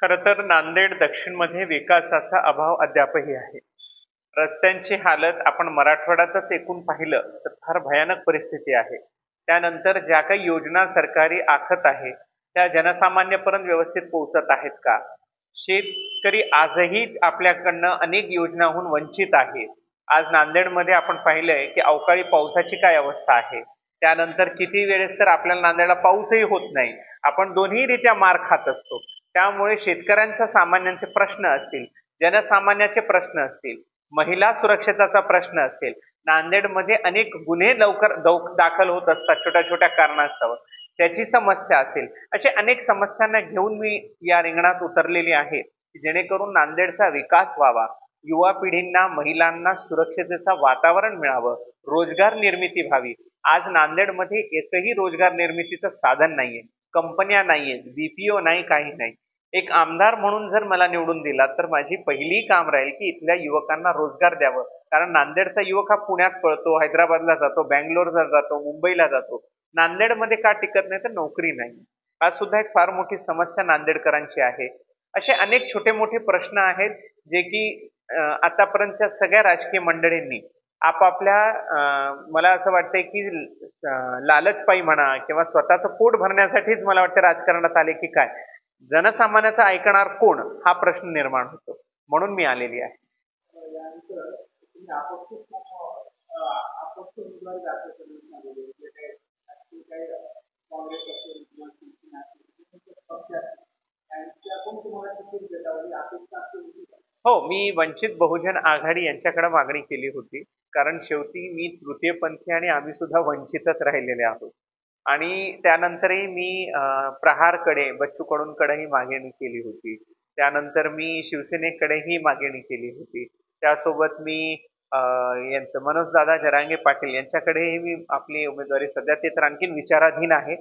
खरं तर नांदेड दक्षिणमध्ये विकासाचा अभाव अद्यापही आहे. रस्त्यांची हालत आपण मराठवाड्यातच एकूण पाहिलं तर फार भयानक परिस्थिती आहे. त्यानंतर ज्या काही योजना सरकारी आखत आहे, त्या जनसामान्यपर्यंत व्यवस्थित पोहोचत आहेत का? शेतकरी आजही आपल्याकडनं अनेक योजनाहून वंचित आहे. आज नांदेडमध्ये आपण पाहिलंय की अवकाळी पावसाची काय अवस्था आहे. त्यानंतर किती वेळेस तर आपल्याला नांदेडला पाऊसही होत नाही. आपण दोन्हीरित्या मार खात असतो. त्यामुळे शेतकऱ्यांचा सामान्यांचे प्रश्न असतील, जनसामान्याचे प्रश्न असतील, महिला सुरक्षेचा प्रश्न असेल, नांदेडमध्ये अनेक गुन्हे लवकर दाखल होत असतात छोट्या छोट्या कारणास्तव, त्याची समस्या असेल, अशा अनेक समस्यांना घेऊन मी या रिंगणात उतरलेली आहे की जेणेकरून नांदेडचा विकास व्हावा, युवा पिढींना, महिलांना सुरक्षिततेचं वातावरण मिळावं, रोजगार निर्मिती व्हावी. आज नांदेडमध्ये एकही रोजगार निर्मितीचं साधन नाहीये, कंपन्या नाहीये, बीपीओ नाही, काही नाही. एक आमदार म्हणून जर मला निवडून दिला तर माझी पहिली काम राहील की इथल्या युवकांना रोजगार द्यावं. कारण नांदेडचा युवक हा पुण्यात पळतो, हैदराबादला जातो, बँगलोरला जातो, मुंबईला जातो. नांदेडमध्ये का टिकत नाही तर नोकरी नाही. आज सुद्धा एक फार मोठी समस्या नांदेडकरांची आहे. असे अनेक छोटे मोठे प्रश्न आहेत जे की आतापर्यंतच्या सगळ्या राजकीय मंडळींनी आपापल्या मला असं वाटतंय की लालचपायी म्हणा किंवा स्वतःचं पोट भरण्यासाठीच मला वाटतं राजकारणात आले की काय, जनसामान्याचा ऐकणार कोण हा प्रश्न निर्माण होतो. म्हणून मी आलेली आहे. हो, मी वंचित बहुजन आघाडी यांच्याकडे मागणी केली होती. कारण शेवटी मी तृतीयपंथी आणि आम्ही सुद्धा वंचितच राहिलेले आहोत. आणि त्यानंतरही मी प्रहारकडे, बच्चू कडूंकडेही मागणी केली होती. त्यानंतर मी शिवसेनेकडेही मागणी केली होती. त्यासोबत मी यांचं मनोजदादा जरांगे पाटील यांच्याकडेही मी आपली उमेदवारी सध्या ते तर आणखीन विचाराधीन आहे.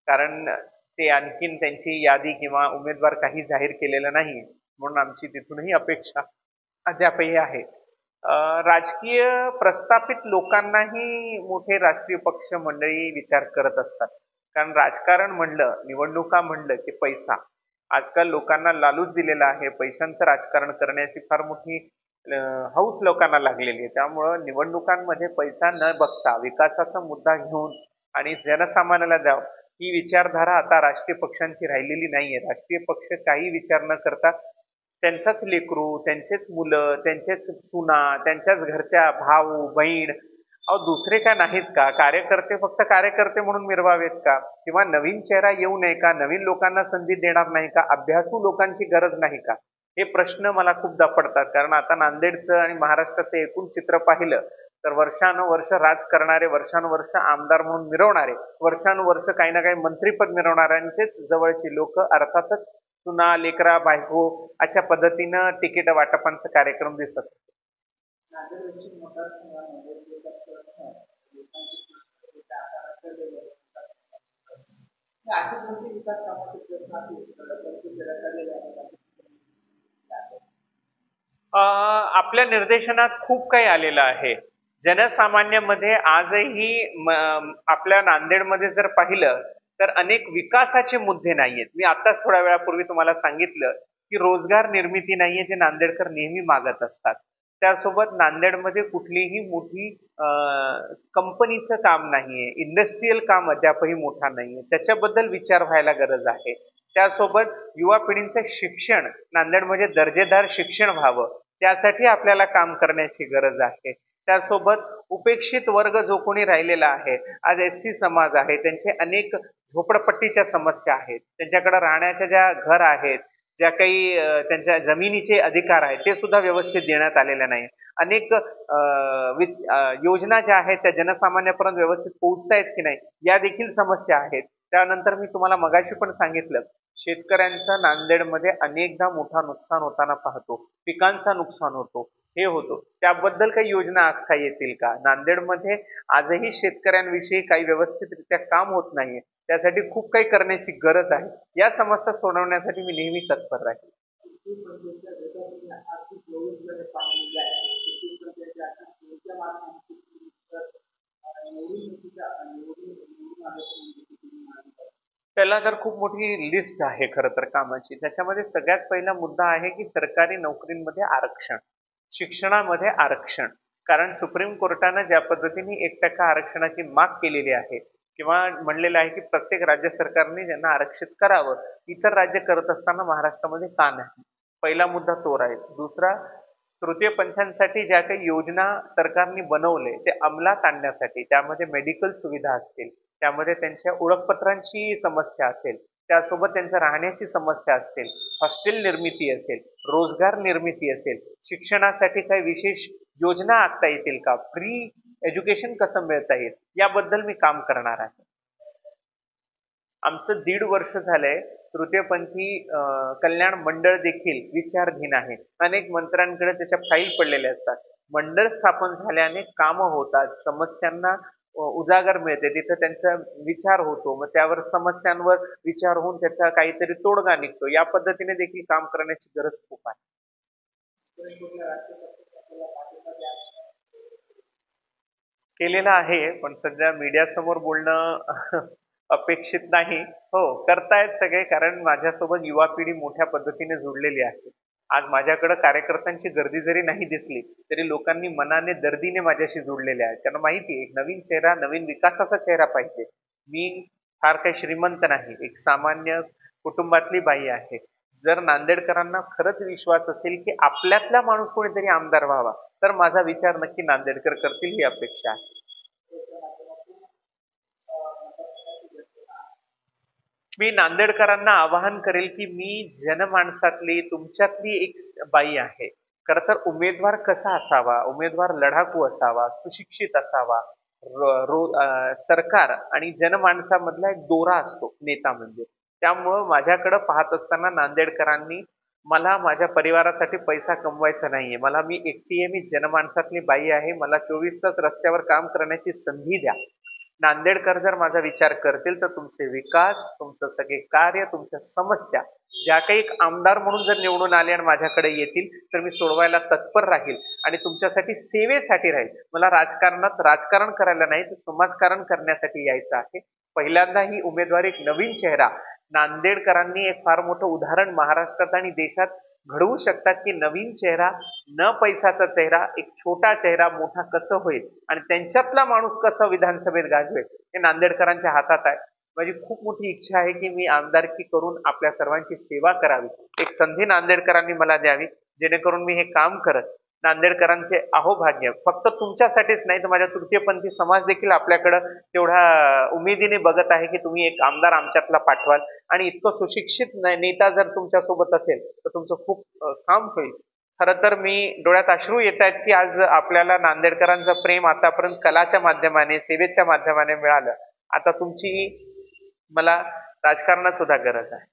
कारण ते आणखीन त्यांची यादी किंवा उमेदवार काही जाहीर केलेलं नाही. म्हणून आमची तिथूनही अपेक्षा अद्यापही आहे. राजकीय प्रस्थापित लोकांनाही मोठे राष्ट्रीय पक्ष मंडळी विचार करत असतात. कारण राजकारण म्हणलं, निवडणुका म्हणलं की पैसा. आजकाल लोकांना लालूच दिलेला आहे. पैशांचं राजकारण करण्याची फार मोठी हौस लोकांना लागलेली आहे. त्यामुळं निवडणुकांमध्ये पैसा न बघता विकासाचा मुद्दा घेऊन आणि जनसामान्याला द्यावं ही विचारधारा आता राजकीय पक्षांची राहिलेली नाहीये. राजकीय पक्ष काही विचार न करता त्यांचाच लेकरू, त्यांचेच मुलं, त्यांचेच सुना, त्यांच्याच घरच्या भाऊ, बहीण, अहो दुसरे का नाहीत का? कार्यकर्ते फक्त कार्यकर्ते म्हणून मिरवावेत का? किंवा नवीन चेहरा येऊ नये का? नवीन लोकांना संधी देणार नाही का? अभ्यासू लोकांची गरज नाही का? हे प्रश्न मला खूपदा पडतात. कारण आता नांदेडचं आणि महाराष्ट्राचं एकूण चित्र पाहिलं तर वर्षानुवर्ष राज करणारे, वर्षानुवर्ष आमदार म्हणून मिरवणारे, वर्षानुवर्ष काही ना काही मंत्रीपद मिरवणाऱ्यांचेच जवळची लोक, अर्थातच सुना, लेकरा, बायको अशा पद्धतीनं तिकीट वाटपांचा कार्यक्रम दिसत. आपल्या निर्देशनात खूप काही आलेलं आहे. जनसामान्यामध्ये आजही आपल्या नांदेडमध्ये जर पाहिलं तर अनेक विकासाचे मुद्दे नाहीयेत. मी आताच थोड्या वेळापूर्वी तुम्हाला सांगितलं की रोजगार निर्मिती नाहीये जे नांदेडकर नेहमी मागत असतात. त्यासोबत नांदेडमध्ये कुठलीही मोठी कंपनीचं काम नाहीये, इंडस्ट्रीयल काम अद्यापही मोठा नाहीये. त्याच्याबद्दल विचार व्हायला गरज आहे. त्यासोबत युवा पिढींचं शिक्षण नांदेडमध्ये दर्जेदार शिक्षण व्हावं त्यासाठी आपल्याला काम करण्याची गरज आहे. त्यासोबत उपेक्षित वर्ग जो कोणी राहिलेला आहे, आज एससी समाज आहे, त्यांचे अनेक झोपडपट्टीच्या समस्या आहेत, त्यांच्याकडे राहण्याच्या ज्या घर आहेत, ज्या काही त्यांच्या जमिनीचे अधिकार आहेत ते सुद्धा व्यवस्थित देण्यात आलेले नाही. अनेक योजना ज्या आहेत त्या जनसामान्यापर्यंत व्यवस्थित पोहोचतायत की नाही या देखील समस्या आहेत. त्यानंतर मी तुम्हाला मगाशी पण सांगितलं, शेतकऱ्यांचं नांदेडमध्ये अनेकदा मोठा नुकसान होताना पाहतो, पिकांचा नुकसान होतो, हे होतो. त्याबद्दल काही योजना आखता येतील का? नांदेडमध्ये आजही शेतकऱ्यांविषयी काही व्यवस्थितरित्या काम होत नाहीये. त्यासाठी खूप काही करण्याची गरज आहे. या समस्या सोडवण्यासाठी मी नेहमी तत्पर राहील. त्याला तर खूप मोठी लिस्ट आहे खरं तर कामाची. त्याच्यामध्ये सगळ्यात पहिला मुद्दा आहे की सरकारी नोकरींमध्ये आरक्षण, शिक्षणामध्ये आरक्षण. कारण सुप्रीम कोर्टानं ज्या पद्धतीने 1% आरक्षणाची माग केलेली आहे किंवा म्हणलेलं आहे की प्रत्येक राज्य सरकारने ज्यांना आरक्षित करावं, इतर राज्य करत असताना महाराष्ट्रामध्ये का नाही? पहिला मुद्दा तो राहील. दुसरा, तृतीयपंथांसाठी ज्या काही योजना सरकारने बनवले ते अंमलात आणण्यासाठी, त्यामध्ये मेडिकल सुविधा असतील, त्यामध्ये त्यांच्या ओळखपत्रांची समस्या असेल, त्यासोबत त्यांच्या राहण्याची समस्या असेल, हॉस्टेल निर्मिती असेल, रोजगार निर्मिती असेल, शिक्षणासाठी काही विशेष योजना आखता येतील का, फ्री एज्युकेशन कसं मिळता येईल, याबद्दल मी काम करणार आहे. आमचं 1.5 वर्ष झालंय तृतीयपंथी कल्याण मंडळ देखील विचारधीन आहे. अनेक मंत्र्यांकडे त्याच्या फाईल पडलेल्या असतात. मंडळ स्थापन झाल्याने कामं होतात, समस्यांना उजागर मिळते, तिथं त्यांचा विचार होतो, मग त्यावर समस्यांवर विचार होऊन त्याचा काहीतरी तोडगा निघतो. या पद्धतीने देखील काम करण्याची गरज खूप आहे. केलेलं आहे, पण सध्या मीडियासमोर बोलणं अपेक्षित नाही. हो, करतायत सगळे, कारण माझ्यासोबत युवा पिढी मोठ्या पद्धतीने जुळलेली आहे. आज माझ्याकडे कार्यकर्त्यांची गर्दी जरी नाही दिसली, तरी लोकांनी मनाने, दर्दीने माझ्याशी जुळलेले आहेत. त्यांना माहिती आहे, एक नवीन चेहरा, नवीन विकासाचा चेहरा पाहिजे. मी फार काही श्रीमंत नाही, एक सामान्य कुटुंबातली बाई आहे. जर नांदेडकरांना खरंच विश्वास असेल की आपल्यातला माणूस कोणीतरी आमदार व्हावा, तर माझा विचार नक्की नांदेडकर करतील ही अपेक्षा आहे. मी नांदेडकरांना आवाहन करेल की मी जनमानसातली, तुमच्यातली एक बाई आहे. खरं तर उमेदवार कसा असावा, उमेदवार लढाकू असावा, सुशिक्षित असावा, सरकार आणि जनमानसामधला एक दोरा असतो नेता म्हणजे. त्यामुळं माझ्याकडं पाहत असताना नांदेडकरांनी, मला माझ्या परिवारासाठी पैसा कमवायचा नाहीये, मी एकटी आहे, मी जनमानसातली बाई आहे, मला 24 तास रस्त्यावर काम करण्याची संधी द्या. नांदेडकर जर माझा विचार करतील तर तुमचे विकास, तुमचं सगळे कार्य, तुमच्या समस्या ज्या काही एक आमदार म्हणून जर निवडून आले आणि माझ्याकडे येतील, तर मी सोडवायला तत्पर राहील आणि तुमच्यासाठी सेवेसाठी राहील. मला राजकारणात राजकारण करायला नाही, तर समाजकारण करण्यासाठी यायचं आहे. पहिल्यांदा ही उमेदवारी, एक नवीन चेहरा, नांदेडकरांनी एक फार मोठं उदाहरण महाराष्ट्रात आणि देशात घडवू शकतात की नवीन चेहरा, न पैसाचा चेहरा, एक छोटा चेहरा मोठा कसं होईल आणि त्यांच्यातला माणूस कसं विधानसभेत गाजवेल, हे नांदेडकरांच्या हातात आहे. माझी खूप मोठी इच्छा आहे की मी आमदारकी करून आपल्या सर्वांची सेवा करावी. एक संधी नांदेडकरांनी मला द्यावी, जेणेकरून मी हे काम करत नांदेडकरांचे अहोभाग्य फक्त तुमच्यासाठीच नाही, तर माझ्या तृतीयपंथी समाज देखील आपल्याकडं तेवढा उमेदीने बघत आहे की तुम्ही एक आमदार आमच्यातला पाठवाल. आणि इतकं सुशिक्षित नेता जर तुमच्या सोबत असेल तर तुमचं खूप काम होईल. खरं तर मी डोळ्यात अश्रू येत आहेत की आज आपल्याला नांदेडकरांचं प्रेम आतापर्यंत कलाच्या माध्यमाने, सेवेच्या माध्यमाने मिळालं. आता तुमची मला राजकारणात सुद्धा गरज आहे.